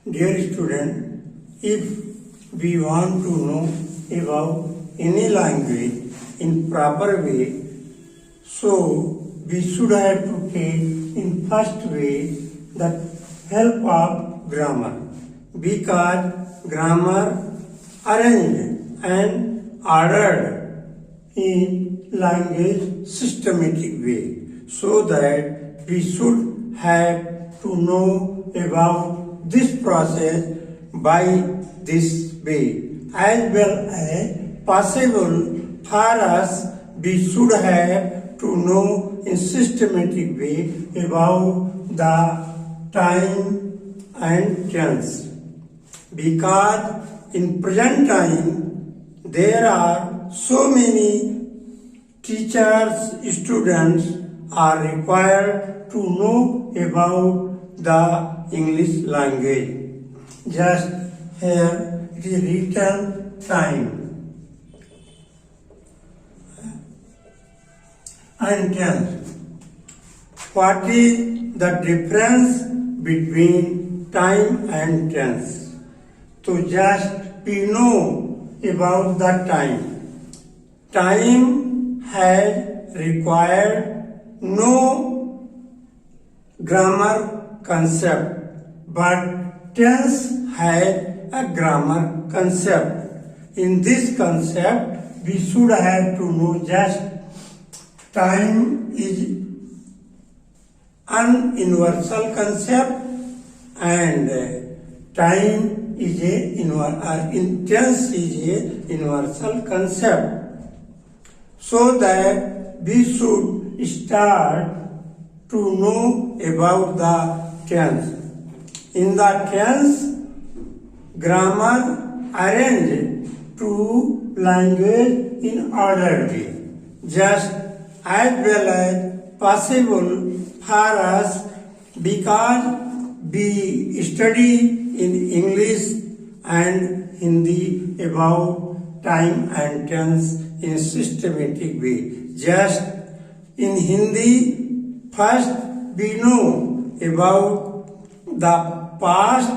Dear student, if we want to know about any language in proper way, so we should have to take in first way the help of grammar, because grammar arranged and ordered in language systematic way, so that we should have to know about this process by this way, as well as possible for us we should have to know in systematic way about the time and tense, because in present time there are so many teachers, students are required to know about the English language. Just here it is written time and tense. What is the difference between time and tense? So just we know about the time. Time has required no grammar concept, but tense has a grammar concept. In this concept, we should have to know just time is an universal concept and time is tense is a universal concept. So that we should start to know about the tense. In the tense, grammar arranged to language in ordered way, just as well as possible for us, because we study in English and Hindi about time and tense in systematic way. Just in Hindi, first we know about the past,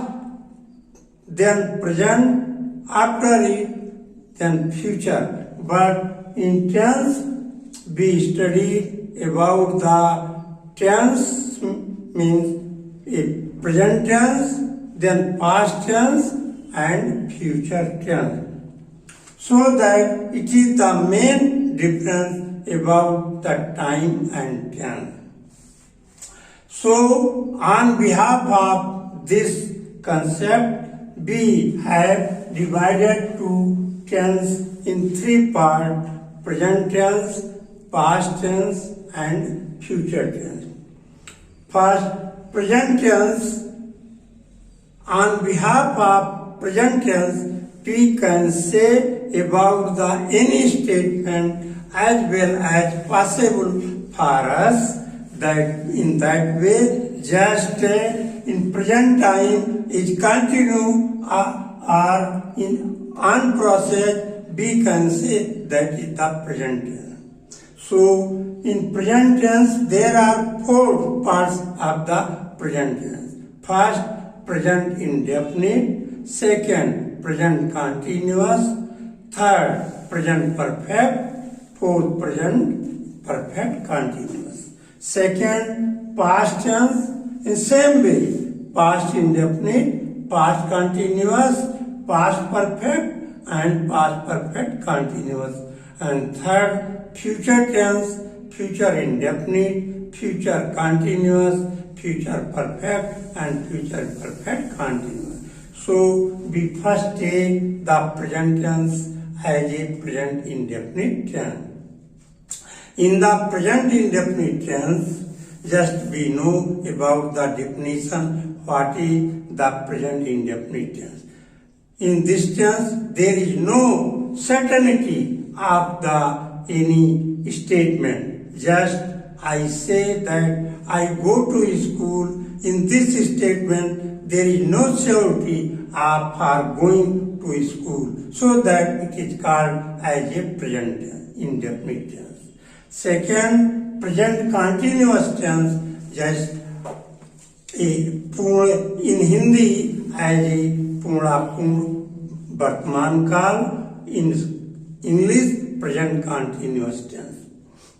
then present, after it, then future. But in tense, we studied about the tense means a present tense, then past tense and future tense. So that it is the main difference about the time and tense. So, on behalf of this concept, we have divided to tense in three parts: present tense, past tense, and future tense. First, present tense. On behalf of present tense, we can say about the any statement as well as possible for us, that in that way just in present time is continue or in on process we can say that is the present tense. So in present tense there are four parts of the present tense. First, present indefinite. Second, present continuous. Third, present perfect. Fourth, present perfect continuous. Second, past tense in same way, past indefinite, past continuous, past perfect and past perfect continuous. And third, future tense, future indefinite, future continuous, future perfect and future perfect continuous. So we first take the present tense as a present indefinite tense. In the present indefinite tense, just we know about the definition, what is the present indefinite tense. In this tense, there is no certainty of the any statement. Just I say that I go to school. In this statement, there is no surety of for going to school. So that it is called as a present indefinite tense. Second, present continuous tense, just in Hindi as a पूर्णापूर्ण वर्तमान काल in English present continuous tense.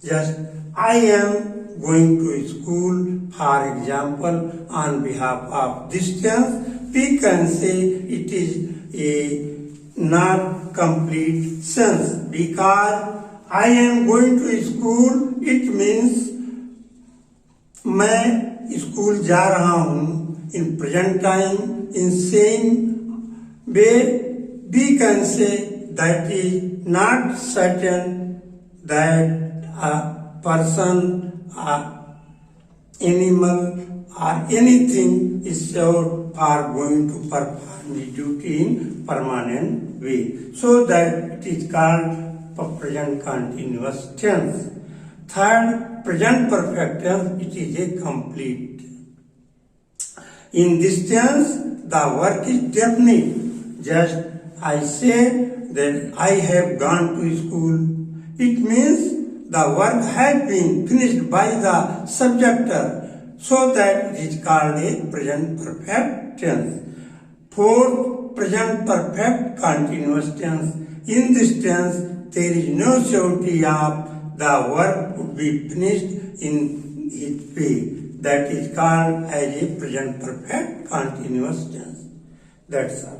Just I am going to school, for example, on behalf of this tense, we can say it is a not complete sense because I am going to school, it means मैं school जा रहा हूँ in present time, in same way we can say that is not certain that a person, a animal or anything is sure for going to perform the duty in permanent way. So that it is called present continuous tense. Third, present perfect tense, it is a complete. In this tense, the work is definite. Just I say that I have gone to school. It means the work has been finished by the subjector, so that it is called a present perfect tense. Fourth, present perfect continuous tense. In this tense, there is no surety of the work would be finished in its way. That is called as a present perfect continuous tense. That's all.